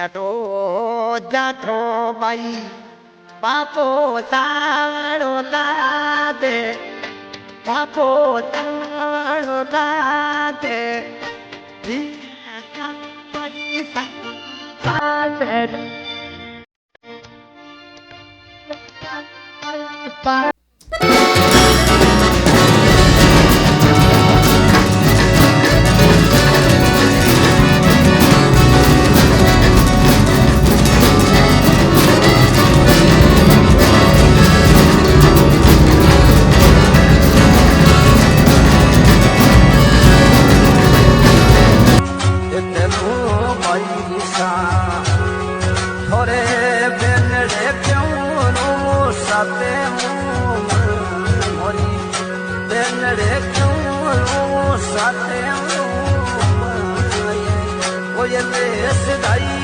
તો જાઠો બાઈ પાપો તાળો લાદે પાપો તાળો લાદે પૈસા થોરે બેન રે કેવું સાથે મોરી બેન રે કેવું સાથે કોઈ દેશ દાઈ